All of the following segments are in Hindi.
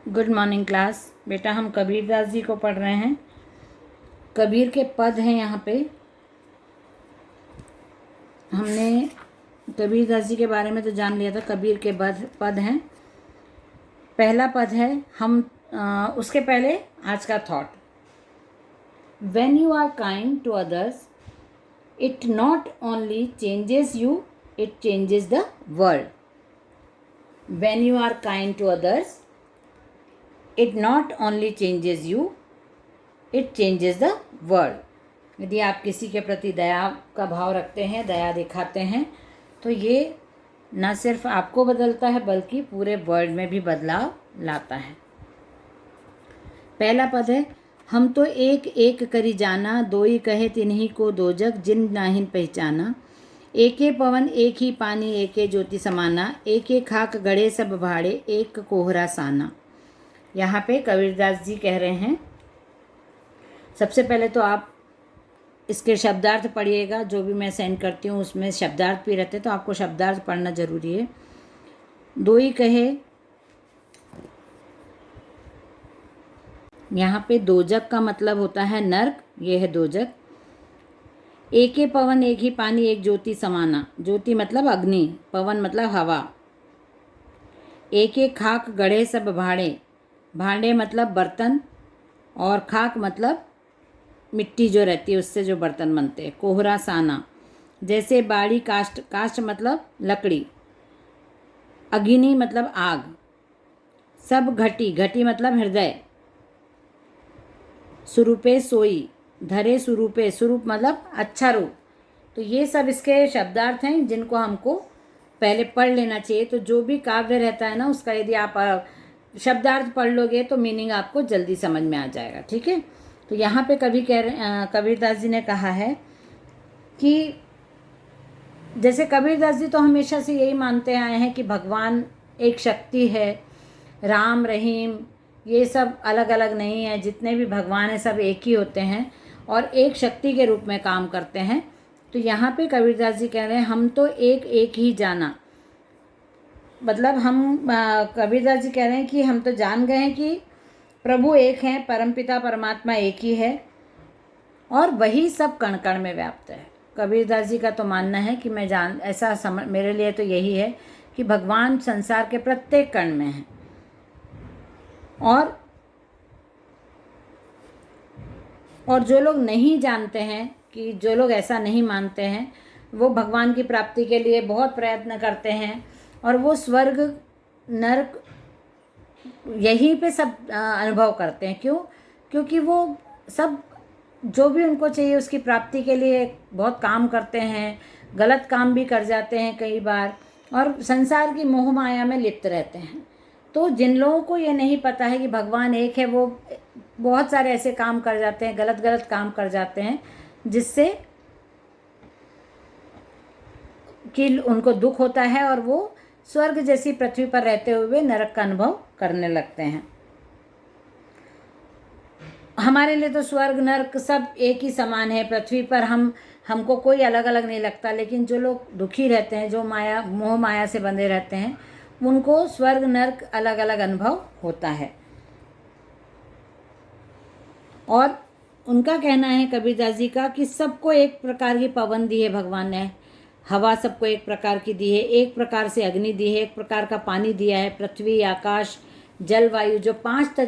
Good morning class. बेटा हम कबीरदास जी को पढ़ रहे हैं। कबीर के पद हैं यहाँ पे। हमने कबीरदास जी के बारे में तो जान लिया था। कबीर के पद हैं। पहला पद है उसके पहले आज का thought. When you are kind to others it not only changes you, it changes the world. When you are kind to others it not only changes you, it changes the world. यदि आप किसी के प्रति दया का भाव रखते हैं, दया दिखाते हैं, तो ये न सिर्फ आपको बदलता है बल्कि पूरे वर्ल्ड में भी बदलाव लाता है। पहला पद है, हम तो एक एक करी जाना, दोई कहे तिन्ही को दो जग, जिन नाहिन पहचाना। एके पवन एक ही पानी, एके ज्योति समाना, एके खाक गड़े सब भाड़े, एक कोहरा साना। यहाँ पे कबीरदास जी कह रहे हैं, सबसे पहले तो आप इसके शब्दार्थ पढ़िएगा। जो भी मैं सेंड करती हूँ उसमें शब्दार्थ भी रहते, तो आपको शब्दार्थ पढ़ना जरूरी है। दोई कहे, यहाँ पे दोजक का मतलब होता है नर्क, ये है दोजक। एके पवन एक ही पानी, एक ज्योति समाना। ज्योति मतलब अग्नि, पवन मतलब हवा। एके खाक गढ़े सब भाड़े, भांडे मतलब बर्तन, और खाक मतलब मिट्टी जो रहती है उससे जो बर्तन बनते हैं। कोहरा साना, जैसे बाड़ी काष्ठ, काष्ठ मतलब लकड़ी। अग्नि मतलब आग। सब घटी, घटी मतलब हृदय। स्वरूपे सोई, धरे स्वरूपे, स्वरूप मतलब अच्छा रूप। तो ये सब इसके शब्दार्थ हैं जिनको हमको पहले पढ़ लेना चाहिए। तो जो भी काव्य रहता है ना, उसका यदि आप शब्दार्थ पढ़ लोगे तो मीनिंग आपको जल्दी समझ में आ जाएगा। ठीक है। तो यहाँ पे कबीरदास जी ने कहा है कि जैसे कबीरदास जी तो हमेशा से यही मानते आए हैं कि भगवान एक शक्ति है, राम रहीम ये सब अलग अलग नहीं है। जितने भी भगवान हैं सब एक ही होते हैं और एक शक्ति के रूप में काम करते हैं। तो यहाँ पे कबीरदास जी कह रहे हैं, हम तो एक एक ही जाना। मतलब कबीरदास जी कह रहे हैं कि हम तो जान गए हैं कि प्रभु एक हैं, परमपिता परमात्मा एक ही है और वही सब कण कण में व्याप्त है। कबीरदास जी का तो मानना है कि मेरे लिए तो यही है कि भगवान संसार के प्रत्येक कण में है। और जो लोग नहीं जानते हैं, कि जो लोग ऐसा नहीं मानते हैं, वो भगवान की प्राप्ति के लिए बहुत प्रयत्न करते हैं और वो स्वर्ग नरक यहीं पे सब अनुभव करते हैं। क्यों? क्योंकि वो सब जो भी उनको चाहिए उसकी प्राप्ति के लिए बहुत काम करते हैं, गलत काम भी कर जाते हैं कई बार, और संसार की मोह माया में लिप्त रहते हैं। तो जिन लोगों को ये नहीं पता है कि भगवान एक है, वो बहुत सारे ऐसे काम कर जाते हैं, गलत गलत काम कर जाते हैं, जिससे कि उनको दुख होता है और वो स्वर्ग जैसी पृथ्वी पर रहते हुए नरक का अनुभव करने लगते हैं। हमारे लिए तो स्वर्ग नरक सब एक ही समान है। पृथ्वी पर हमको कोई अलग अलग नहीं लगता, लेकिन जो लोग दुखी रहते हैं, जो मोह माया से बंधे रहते हैं, उनको स्वर्ग नरक अलग अलग अनुभव होता है। और उनका कहना है कबीरदास जी का कि सबको एक प्रकार की पवन दी है भगवान ने, हवा सबको एक प्रकार की दी है, एक प्रकार से अग्नि दी है, एक प्रकार का पानी दिया है, पृथ्वी आकाश जल वायु, जो 5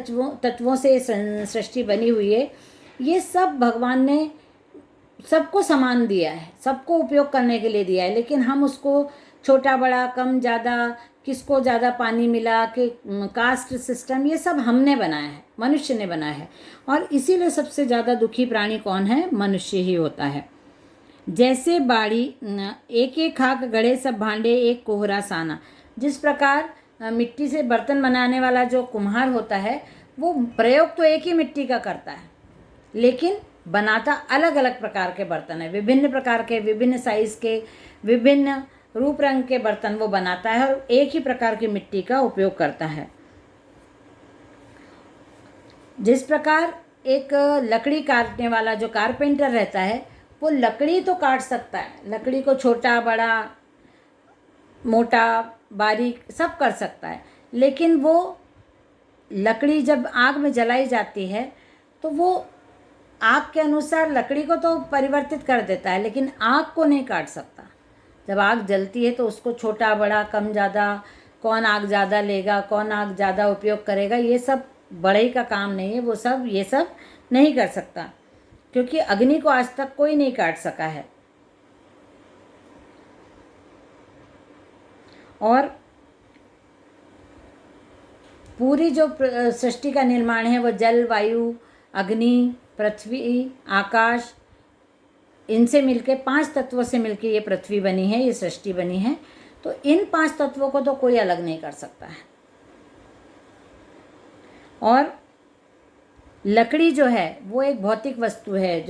तत्वों से सृष्टि बनी हुई है, ये सब भगवान ने सबको समान दिया है, सबको उपयोग करने के लिए दिया है। लेकिन हम उसको छोटा बड़ा कम ज़्यादा, किसको ज़्यादा पानी मिला, कि कास्ट सिस्टम, ये सब हमने बनाया है, मनुष्य ने बनाया है। और इसीलिए सबसे ज़्यादा दुखी प्राणी कौन है? मनुष्य ही होता है। जैसे बाड़ी एक एक खाक गढ़े सब भांडे, एक कोहरा साना। जिस प्रकार मिट्टी से बर्तन बनाने वाला जो कुम्हार होता है, वो प्रयोग तो एक ही मिट्टी का करता है, लेकिन बनाता अलग अलग प्रकार के बर्तन है। विभिन्न प्रकार के, विभिन्न साइज के, विभिन्न रूप रंग के बर्तन वो बनाता है और एक ही प्रकार की मिट्टी का उपयोग करता है। जिस प्रकार एक लकड़ी काटने वाला जो कारपेंटर रहता है, वो लकड़ी तो काट सकता है, लकड़ी को छोटा बड़ा मोटा बारीक सब कर सकता है, लेकिन वो लकड़ी जब आग में जलाई जाती है तो वो आग के अनुसार लकड़ी को तो परिवर्तित कर देता है, लेकिन आग को नहीं काट सकता। जब आग जलती है तो उसको छोटा बड़ा कम ज़्यादा, कौन आग ज़्यादा लेगा, कौन आग ज़्यादा उपयोग करेगा, ये सब बढ़ई का काम नहीं है। वो सब ये सब नहीं कर सकता, क्योंकि अग्नि को आज तक कोई नहीं काट सका है। और पूरी जो सृष्टि का निर्माण है वो जल, वायु, अग्नि, पृथ्वी, आकाश, इनसे मिलके 5 तत्वों से मिलके ये पृथ्वी बनी है, ये सृष्टि बनी है। तो इन 5 तत्वों को तो कोई अलग नहीं कर सकता है। और लकड़ी जो है वो एक भौतिक वस्तु है,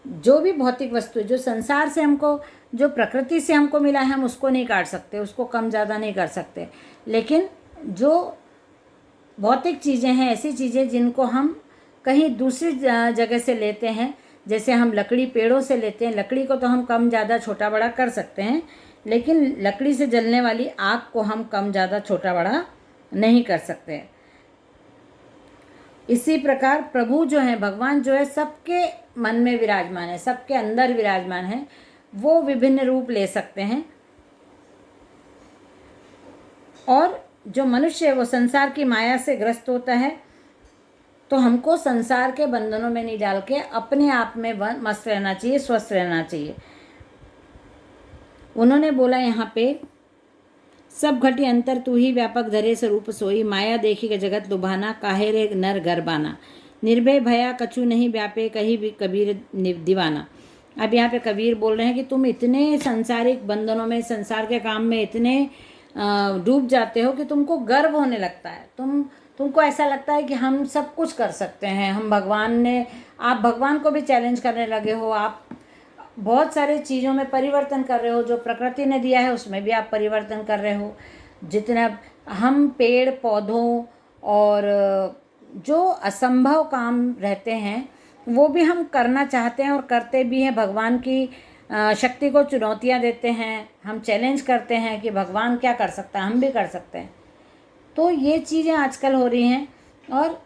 जो भी भौतिक वस्तु जो संसार से हमको, जो प्रकृति से हमको मिला है, हम उसको नहीं काट सकते, उसको कम ज़्यादा नहीं कर सकते। लेकिन जो भौतिक चीज़ें हैं, ऐसी चीज़ें जिनको हम कहीं दूसरी जगह से लेते हैं, जैसे हम लकड़ी पेड़ों से लेते हैं, लकड़ी को तो हम कम ज़्यादा छोटा बड़ा कर सकते हैं, लेकिन लकड़ी से जलने वाली आग को हम कम ज़्यादा छोटा बड़ा नहीं कर सकते। इसी प्रकार प्रभु जो है, भगवान जो है, सबके मन में विराजमान है, सबके अंदर विराजमान है। वो विभिन्न रूप ले सकते हैं। और जो मनुष्य है वो संसार की माया से ग्रस्त होता है, तो हमको संसार के बंधनों में नहीं डाल के अपने आप में मस्त रहना चाहिए, स्वस्थ रहना चाहिए। उन्होंने बोला यहाँ पे, सब घटी अंतर तू ही व्यापक धरे स्वरूप सोई, माया देखी के जगत लुभाना, काहे रे नर गरबाना, निर्भय भया कछु नहीं व्यापे, कहीं भी कबीर दीवाना। अब यहाँ पे कबीर बोल रहे हैं कि तुम इतने सांसारिक बंधनों में, संसार के काम में इतने डूब जाते हो कि तुमको गर्व होने लगता है। तुमको ऐसा लगता है कि हम सब कुछ कर सकते हैं, हम आप भगवान को भी चैलेंज करने लगे हो। आप बहुत सारे चीज़ों में परिवर्तन कर रहे हो, जो प्रकृति ने दिया है उसमें भी आप परिवर्तन कर रहे हो। जितना हम पेड़ पौधों और जो असंभव काम रहते हैं वो भी हम करना चाहते हैं और करते भी हैं। भगवान की शक्ति को चुनौतियाँ देते हैं, हम चैलेंज करते हैं कि भगवान क्या कर सकता है, हम भी कर सकते हैं। तो ये चीज़ें आजकल हो रही हैं। और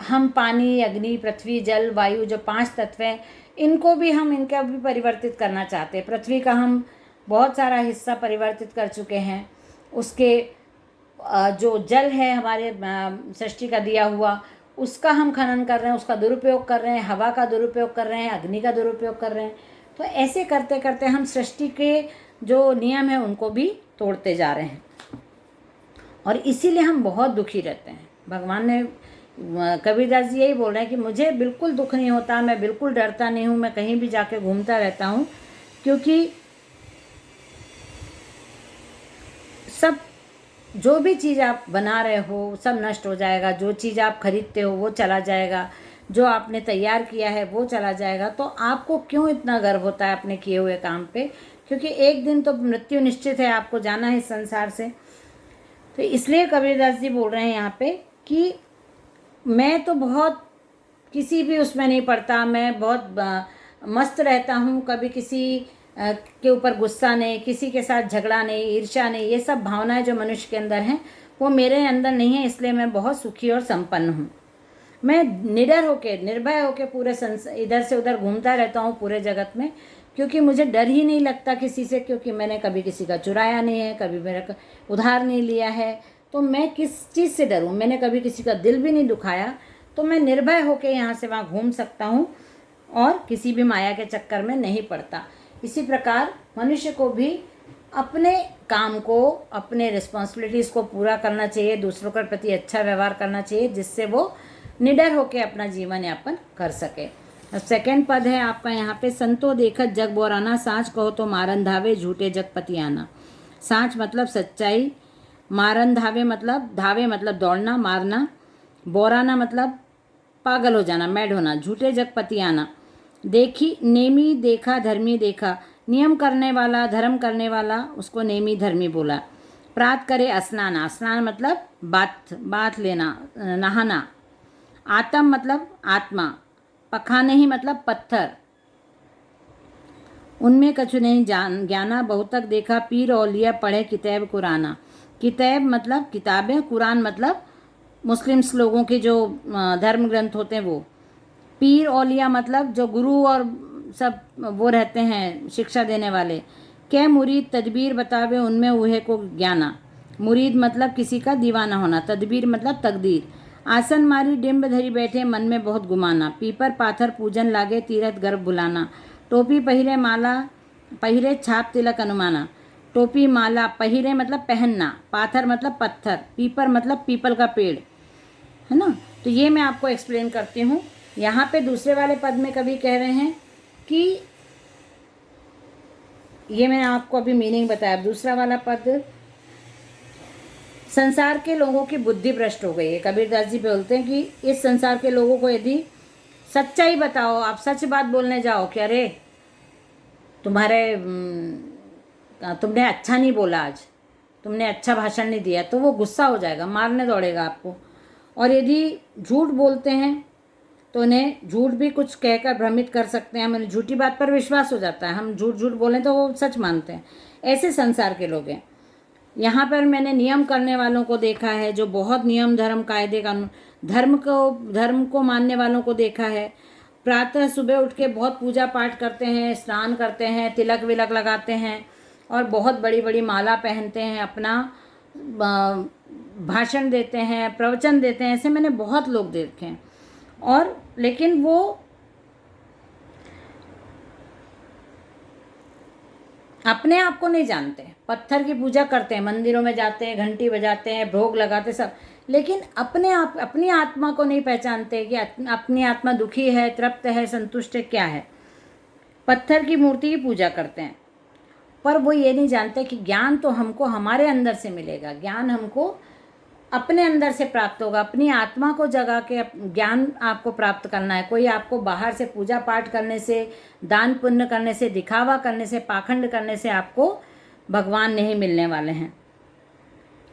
हम पानी, अग्नि, पृथ्वी, जल, वायु, जो 5 तत्व हैं, इनको भी हम इनका भी परिवर्तित करना चाहते हैं। पृथ्वी का हम बहुत सारा हिस्सा परिवर्तित कर चुके हैं। उसके जो जल है हमारे सृष्टि का दिया हुआ, उसका हम खनन कर रहे हैं, उसका दुरुपयोग कर रहे हैं, हवा का दुरुपयोग कर रहे हैं, अग्नि का दुरुपयोग कर रहे हैं। तो ऐसे करते करते हम सृष्टि के जो नियम हैं उनको भी तोड़ते जा रहे हैं, और इसीलिए हम बहुत दुखी रहते हैं। भगवान ने, कबीरदास जी यही बोल रहे हैं कि मुझे बिल्कुल दुख नहीं होता, मैं बिल्कुल डरता नहीं हूँ, मैं कहीं भी जाके घूमता रहता हूँ, क्योंकि सब जो भी चीज़ आप बना रहे हो सब नष्ट हो जाएगा। जो चीज़ आप खरीदते हो वो चला जाएगा, जो आपने तैयार किया है वो चला जाएगा। तो आपको क्यों इतना गर्व होता है अपने किए हुए काम पे? क्योंकि एक दिन तो मृत्यु निश्चित है, आपको जाना है इस संसार से। तो इसलिए कबीरदास जी बोल रहे हैं यहाँ पे कि मैं तो बहुत किसी भी उसमें नहीं पड़ता, मैं बहुत मस्त रहता हूँ, कभी किसी के ऊपर गुस्सा नहीं, किसी के साथ झगड़ा नहीं, ईर्ष्या नहीं। ये सब भावनाएं जो मनुष्य के अंदर हैं वो मेरे अंदर नहीं है, इसलिए मैं बहुत सुखी और संपन्न हूँ। मैं निडर होके, निर्भय होके पूरे इधर से उधर घूमता रहता हूँ पूरे जगत में, क्योंकि मुझे डर ही नहीं लगता किसी से, क्योंकि मैंने कभी किसी का चुराया नहीं है, कभी मेरा उधार नहीं लिया है। तो मैं किस चीज़ से डरूं? मैंने कभी किसी का दिल भी नहीं दुखाया, तो मैं निर्भय होके यहाँ से वहाँ घूम सकता हूँ और किसी भी माया के चक्कर में नहीं पड़ता। इसी प्रकार मनुष्य को भी अपने काम को, अपने रिस्पॉन्सिबिलिटीज़ को पूरा करना चाहिए, दूसरों के प्रति अच्छा व्यवहार करना चाहिए, जिससे वो निडर होके अपना जीवन यापन कर सके। अब सेकंड पद है आपका यहाँ पे, संतो देखत जग बोराना, साँच कहो तो मारन धावे, झूठे जगपति आना। साँच मतलब सच्चाई, मारन धावे मतलब दौड़ना, मारना, बोराना मतलब पागल हो जाना, मैड होना, झूठे जगपति आना। देखी नेमी देखा, धर्मी देखा, नियम करने वाला, धर्म करने वाला, उसको नेमी धर्मी बोला। प्रात करे स्नान, स्नान मतलब बाथ लेना, नहाना। आत्म मतलब आत्मा, पखाने ही मतलब पत्थर। उनमें कछु नहीं ज्ञाना, बहुतक देखा, पीर औलिया पढ़े किताब कुराना। किताब मतलब किताबें, कुरान मतलब मुस्लिम्स लोगों के जो धर्म ग्रंथ होते हैं वो। पीर औलिया मतलब जो गुरु और सब वो रहते हैं शिक्षा देने वाले। कै मुरीद तदबीर बतावे उनमें उहे को ज्ञाना। मुरीद मतलब किसी का दीवाना होना, तदबीर मतलब तकदीर। आसन मारी डिम्ब धरी बैठे मन में बहुत गुमाना। पीपर पाथर पूजन लागे तीरथ गर्भ बुलाना। टोपी पहिरे माला पहिरे छाप तिलक अनुमाना। टोपी माला पहिरे मतलब पहनना, पाथर मतलब पत्थर, पीपर मतलब पीपल का पेड़, है ना। तो ये मैं आपको एक्सप्लेन करती हूँ। यहाँ पे दूसरे वाले पद में कवि कह रहे हैं कि ये मैंने आपको अभी मीनिंग बताया। दूसरा वाला पद, संसार के लोगों की बुद्धि भ्रष्ट हो गई है। कबीरदास जी बोलते हैं कि इस संसार के लोगों को यदि सच्चाई बताओ, आप सच बात बोलने जाओ कि अरे तुमने अच्छा नहीं बोला, आज तुमने अच्छा भाषण नहीं दिया, तो वो गुस्सा हो जाएगा, मारने दौड़ेगा आपको। और यदि झूठ बोलते हैं तो उन्हें झूठ भी कुछ कहकर भ्रमित कर सकते हैं, हमें झूठी बात पर विश्वास हो जाता है, हम झूठ झूठ बोलें तो वो सच मानते हैं। ऐसे संसार के लोग हैं। यहाँ पर मैंने नियम करने वालों को देखा है, जो बहुत नियम धर्म कायदे कानून धर्म को मानने वालों को देखा है। प्रातः सुबह उठ के बहुत पूजा पाठ करते हैं, स्नान करते हैं, तिलक विलक लगाते हैं और बहुत बड़ी बड़ी माला पहनते हैं, अपना भाषण देते हैं, प्रवचन देते हैं। ऐसे मैंने बहुत लोग देखे हैं। और लेकिन वो अपने आप को नहीं जानते। पत्थर की पूजा करते हैं, मंदिरों में जाते हैं, घंटी बजाते हैं, भोग लगाते सब, लेकिन अपनी आत्मा को नहीं पहचानते कि अपनी आत्मा दुखी है, तृप्त है, संतुष्ट है, क्या है। पत्थर की मूर्ति की पूजा करते हैं, पर वो ये नहीं जानते कि ज्ञान तो हमको हमारे अंदर से मिलेगा। ज्ञान हमको अपने अंदर से प्राप्त होगा। अपनी आत्मा को जगा के ज्ञान आपको प्राप्त करना है। कोई आपको बाहर से पूजा पाठ करने से, दान पुण्य करने से, दिखावा करने से, पाखंड करने से आपको भगवान नहीं मिलने वाले हैं।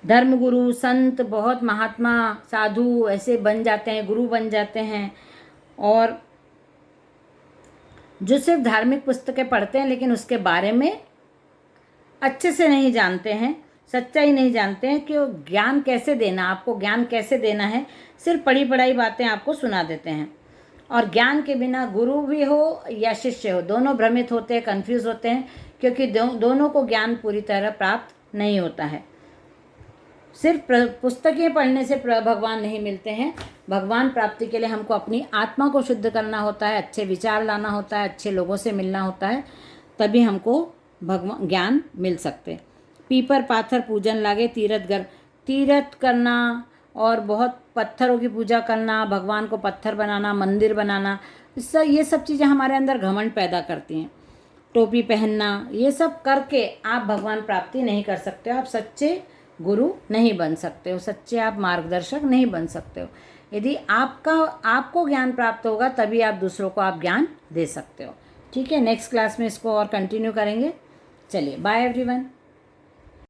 धर्मगुरु, संत, बहुत महात्मा, साधु ऐसे बन जाते हैं, गुरु बन जाते हैं, और जो सिर्फ धार्मिक पुस्तकें पढ़ते हैं लेकिन उसके बारे में अच्छे से नहीं जानते हैं, सच्चाई नहीं जानते हैं कि ज्ञान कैसे देना, आपको ज्ञान कैसे देना है। सिर्फ पढ़ी पढ़ाई बातें आपको सुना देते हैं। और ज्ञान के बिना गुरु भी हो या शिष्य हो, दोनों भ्रमित होते हैं, कंफ्यूज होते हैं, क्योंकि दोनों को ज्ञान पूरी तरह प्राप्त नहीं होता है। सिर्फ पुस्तकें पढ़ने से भगवान नहीं मिलते हैं। भगवान प्राप्ति के लिए हमको अपनी आत्मा को शुद्ध करना होता है, अच्छे विचार लाना होता है, अच्छे लोगों से मिलना होता है, तभी हमको भगवान ज्ञान मिल सकते। पीपर पाथर पूजन लागे तीरथ करना और बहुत पत्थरों की पूजा करना, भगवान को पत्थर बनाना, मंदिर बनाना, ये सब चीज़ें हमारे अंदर घमंड पैदा करती हैं। टोपी पहनना, ये सब करके आप भगवान प्राप्ति नहीं कर सकते हो, आप सच्चे गुरु नहीं बन सकते हो, सच्चे आप मार्गदर्शक नहीं बन सकते हो। यदि आपको ज्ञान प्राप्त होगा तभी आप दूसरों को आप ज्ञान दे सकते हो। ठीक है, नेक्स्ट क्लास में इसको और कंटिन्यू करेंगे। चलिए, बाय एवरीवन।